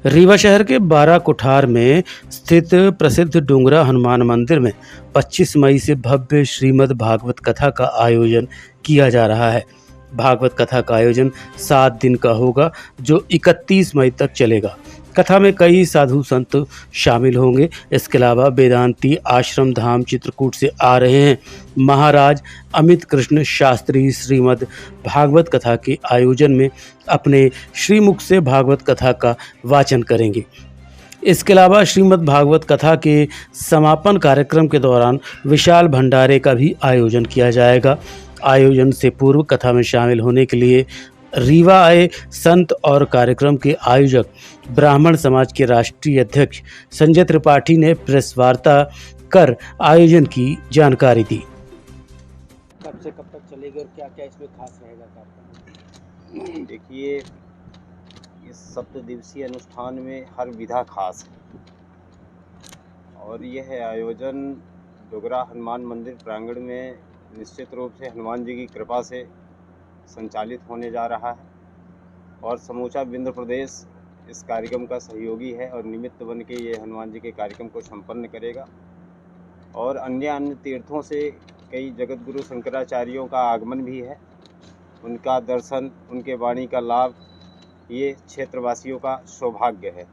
रीवा शहर के बारा कुठार में स्थित प्रसिद्ध डूंगरा हनुमान मंदिर में 25 मई से भव्य श्रीमद् भागवत कथा का आयोजन किया जा रहा है। भागवत कथा का आयोजन 7 दिन का होगा, जो 31 मई तक चलेगा। कथा में कई साधु संत शामिल होंगे। इसके अलावा वेदांती आश्रम धाम चित्रकूट से आ रहे हैं महाराज अमित कृष्ण शास्त्री श्रीमद् भागवत कथा के आयोजन में अपने श्रीमुख से भागवत कथा का वाचन करेंगे। इसके अलावा श्रीमद् भागवत कथा के समापन कार्यक्रम के दौरान विशाल भंडारे का भी आयोजन किया जाएगा। आयोजन से पूर्व कथा में शामिल होने के लिए रीवा आए संत और कार्यक्रम के आयोजक ब्राह्मण समाज के राष्ट्रीय अध्यक्ष संजय त्रिपाठी ने प्रेस वार्ता कर आयोजन की जानकारी दी। कब से कब तक चलेगी और क्या क्या इसमें खास रहेगा कार्यक्रम? देखिए, इस 7 दिवसीय अनुष्ठान में हर विधा खास है और यह आयोजन डोगरा हनुमान मंदिर प्रांगण में निश्चित रूप से हनुमान जी की कृपा से संचालित होने जा रहा है और समूचा विंध्य प्रदेश इस कार्यक्रम का सहयोगी है और निमित्त बन के ये हनुमान जी के कार्यक्रम को संपन्न करेगा। और अन्य तीर्थों से कई जगत गुरु शंकराचार्यों का आगमन भी है। उनका दर्शन, उनके वाणी का लाभ ये क्षेत्रवासियों का सौभाग्य है।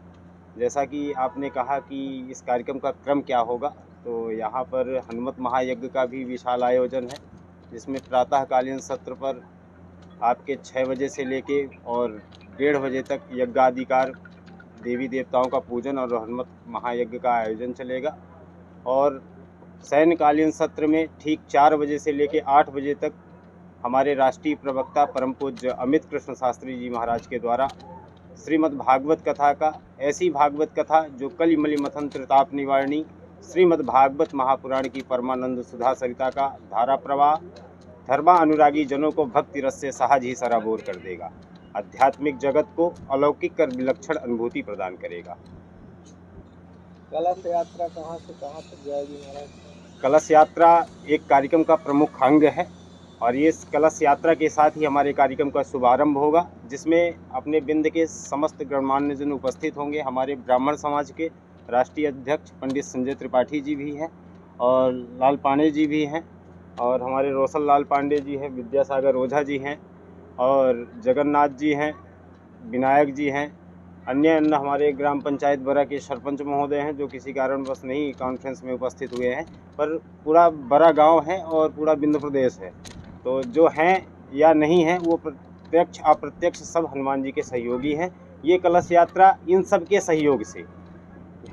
जैसा कि आपने कहा कि इस कार्यक्रम का क्रम क्या होगा, तो यहाँ पर हनुमत महायज्ञ का भी विशाल आयोजन है, जिसमें प्रातःकालीन सत्र पर आपके 6 बजे से लेके और 1:30 बजे तक यज्ञाधिकार देवी देवताओं का पूजन और हनुमत महायज्ञ का आयोजन चलेगा। और शयनकालीन सत्र में ठीक 4 बजे से लेके 8 बजे तक हमारे राष्ट्रीय प्रवक्ता परम पूज्य अमित कृष्ण शास्त्री जी महाराज के द्वारा श्रीमद् भागवत कथा का, ऐसी भागवत कथा जो कलि मलि मथन त्रिताप निवारणी श्रीमद् भागवत महापुराण की परमानंद सुधा सरिता का धारा प्रवाह धर्मा अनुरागी जनों को भक्ति रस से सहज ही सराबोर कर देगा। आध्यात्मिक जगत को अलौकिक और विलक्षण अनुभूति प्रदान करेगा। कलश यात्रा कहाँ से कहाँ तक जाएगी महाराज? कलश यात्रा एक कार्यक्रम का प्रमुख अंग है और ये कलश यात्रा के साथ ही हमारे कार्यक्रम का शुभारंभ होगा, जिसमें अपने बिंद के समस्त गणमान्य जन उपस्थित होंगे। हमारे ब्राह्मण समाज के राष्ट्रीय अध्यक्ष पंडित संजय त्रिपाठी जी भी हैं और लाल पांडे जी भी हैं और हमारे रोशन लाल पांडे जी हैं, विद्यासागर ओझा जी हैं और जगन्नाथ जी हैं, विनायक जी हैं। अन्य हमारे ग्राम पंचायत बरा के सरपंच महोदय हैं, जो किसी कारणवश नहीं कॉन्फ्रेंस में उपस्थित हुए हैं, पर पूरा बड़ा गांव है और पूरा विंध्य प्रदेश है। तो जो हैं या नहीं हैं, वो प्रत्यक्ष अप्रत्यक्ष सब हनुमान जी के सहयोगी हैं। ये कलश यात्रा इन सब के सहयोग से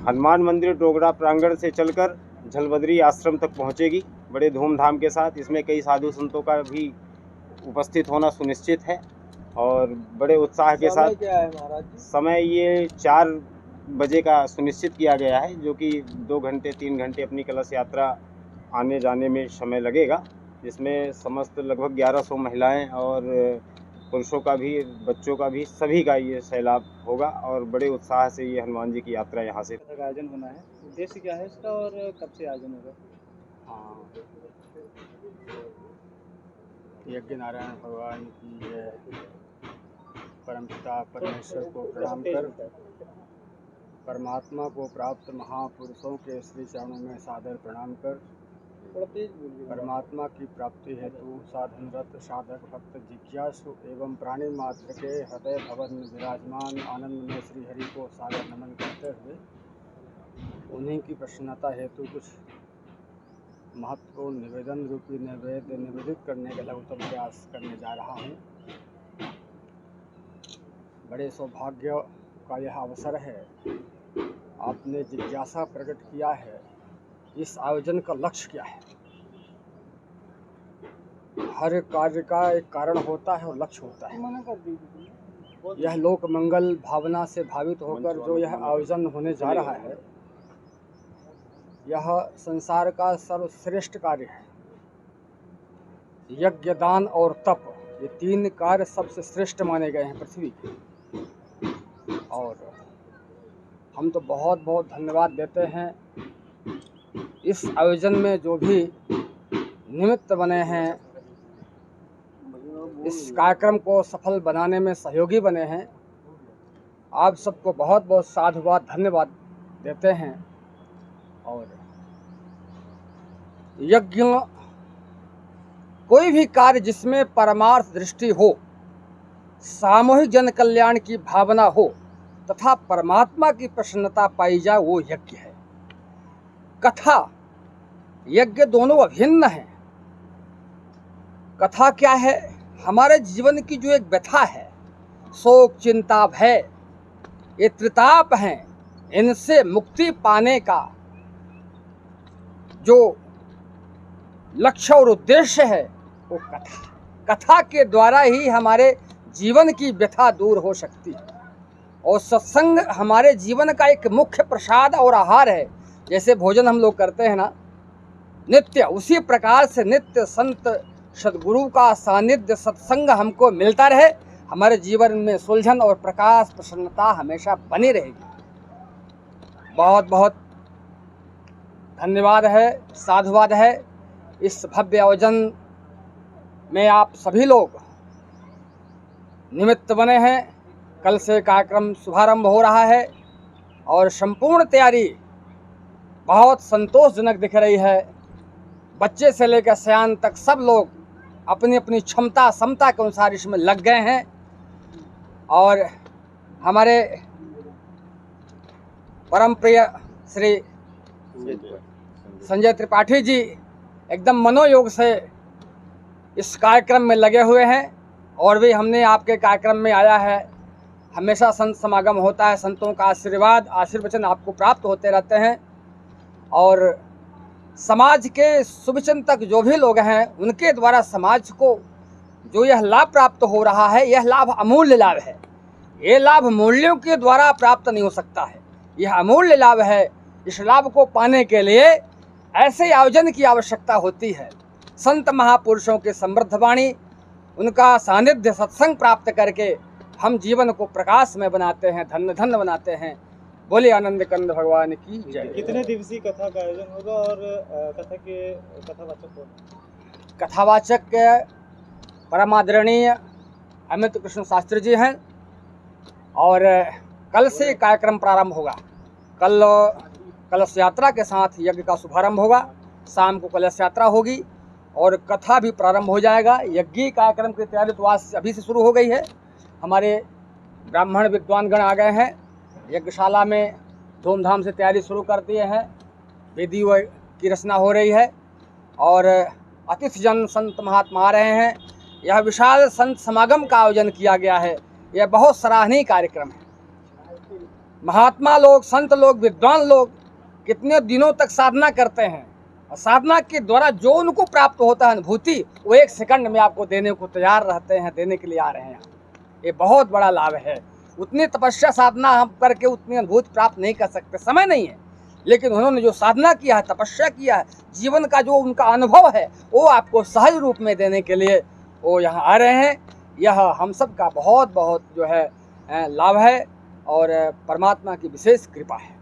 हनुमान मंदिर डोगरा प्रांगण से चलकर झलबद्री आश्रम तक पहुंचेगी बड़े धूमधाम के साथ। इसमें कई साधु संतों का भी उपस्थित होना सुनिश्चित है और बड़े उत्साह के साथ। क्या है महाराज? समय ये 4 बजे का सुनिश्चित किया गया है, जो कि 2 घंटे 3 घंटे अपनी कलश यात्रा आने जाने में समय लगेगा, जिसमें समस्त लगभग 1100 महिलाएं और पुरुषों का भी, बच्चों का भी, सभी का ये सैलाब होगा और बड़े उत्साह से ये हनुमान जी की यात्रा यहाँ से आयोजन बना है। उद्देश्य क्या है इसका और कब से आयोजन होगा? यज्ञ नारायण भगवान की जय। परमपिता परमेश्वर को प्रणाम कर परमात्मा को प्राप्त महापुरुषों के श्री चरणों में सादर प्रणाम कर परमात्मा की प्राप्ति हेतु साधनरत साधक भक्त जिज्ञासु एवं प्राणी मात्र के हृदय भवन विराजमान आनंद में श्री हरि को सादर नमन करते हुए उन्हीं की प्रसन्नता हेतु कुछ महत्वपूर्ण निवेदन रूपी निवेदित करने का लघुतम प्रयास करने जा रहा हूँ। बड़े सौभाग्य का यह अवसर है। आपने जिज्ञासा प्रकट किया है, इस आयोजन का लक्ष्य क्या है? हर कार्य का एक कारण होता है और लक्ष्य होता है। यह लोक मंगल भावना से भावित होकर जो यह आयोजन होने जा रहा है, यह संसार का सर्वश्रेष्ठ कार्य है। यज्ञ, दान और तप, ये 3 कार्य सबसे श्रेष्ठ माने गए हैं पृथ्वी के। और हम तो बहुत बहुत धन्यवाद देते हैं इस आयोजन में जो भी निमित्त बने हैं, इस कार्यक्रम को सफल बनाने में सहयोगी बने हैं। आप सबको बहुत बहुत साधुवाद धन्यवाद देते हैं। और यज्ञ कोई भी कार्य जिसमें परमार्थ दृष्टि हो, सामूहिक जन कल्याण की भावना हो तथा परमात्मा की प्रसन्नता पाई जाए, वो यज्ञ है। कथा यज्ञ दोनों अभिन्न हैं। कथा क्या है? हमारे जीवन की जो एक व्यथा है, शोक चिंता भय, ये त्रिताप हैं, इनसे मुक्ति पाने का जो लक्ष्य और उद्देश्य है वो कथा के द्वारा ही हमारे जीवन की व्यथा दूर हो सकती है। और सत्संग हमारे जीवन का एक मुख्य प्रसाद और आहार है। जैसे भोजन हम लोग करते हैं ना नित्य, उसी प्रकार से नित्य संत सद्गुरु का सानिध्य सत्संग हमको मिलता रहे, हमारे जीवन में सुलझन और प्रकाश प्रसन्नता हमेशा बनी रहेगी। बहुत बहुत धन्यवाद है, साधुवाद है। इस भव्य आयोजन में आप सभी लोग निमित्त बने हैं। कल से कार्यक्रम शुभारंभ हो रहा है और संपूर्ण तैयारी बहुत संतोषजनक दिख रही है। बच्चे से लेकर सयान तक सब लोग अपनी अपनी क्षमता समता के अनुसार इसमें लग गए हैं। और हमारे परम प्रिय श्री संजय त्रिपाठी जी एकदम मनोयोग से इस कार्यक्रम में लगे हुए हैं। और भी हमने आपके कार्यक्रम में आया है, हमेशा संत समागम होता है, संतों का आशीर्वचन आपको प्राप्त होते रहते हैं। और समाज के शुभचिंतक जो भी लोग हैं उनके द्वारा समाज को जो यह लाभ प्राप्त हो रहा है, यह लाभ अमूल्य लाभ है। ये लाभ मूल्यों के द्वारा प्राप्त नहीं हो सकता है, यह अमूल्य लाभ है। इस लाभ को पाने के लिए ऐसे आयोजन की आवश्यकता होती है। संत महापुरुषों के समृद्ध वाणी, उनका सानिध्य सत्संग प्राप्त करके हम जीवन को प्रकाश में बनाते हैं, धन्य धन्य बनाते हैं। बोले आनंद कंद भगवान की जय। कितने दिवसीय कथा का आयोजन होगा और कथावाचक कौन? कथावाचक परम आदरणीय अमित कृष्ण शास्त्री जी हैं। और कल से कार्यक्रम प्रारंभ होगा। कल कलश यात्रा के साथ यज्ञ का शुभारंभ होगा, शाम को कलश यात्रा होगी और कथा भी प्रारंभ हो जाएगा। यज्ञ कार्यक्रम की तैयारी तो आज अभी से शुरू हो गई है। हमारे ब्राह्मण विद्वानगण आ गए हैं, यज्ञशाला में धूमधाम से तैयारी शुरू कर दिए हैं। वेदी की रचना हो रही है और अतिथि जन संत महात्मा आ रहे हैं। यह विशाल संत समागम का आयोजन किया गया है। यह बहुत सराहनीय कार्यक्रम है। महात्मा लोग, संत लोग, विद्वान लोग कितने दिनों तक साधना करते हैं और साधना के द्वारा जो उनको प्राप्त होता है अनुभूति, वो एक सेकंड में आपको देने को तैयार रहते हैं, देने के लिए आ रहे हैं। ये बहुत बड़ा लाभ है। उतनी तपस्या साधना हम करके उतनी अनुभूति प्राप्त नहीं कर सकते, समय नहीं है। लेकिन उन्होंने जो साधना किया है, तपस्या किया है, जीवन का जो उनका अनुभव है वो आपको सहज रूप में देने के लिए वो यहाँ आ रहे हैं। यह हम सब का बहुत बहुत जो है लाभ है और परमात्मा की विशेष कृपा है।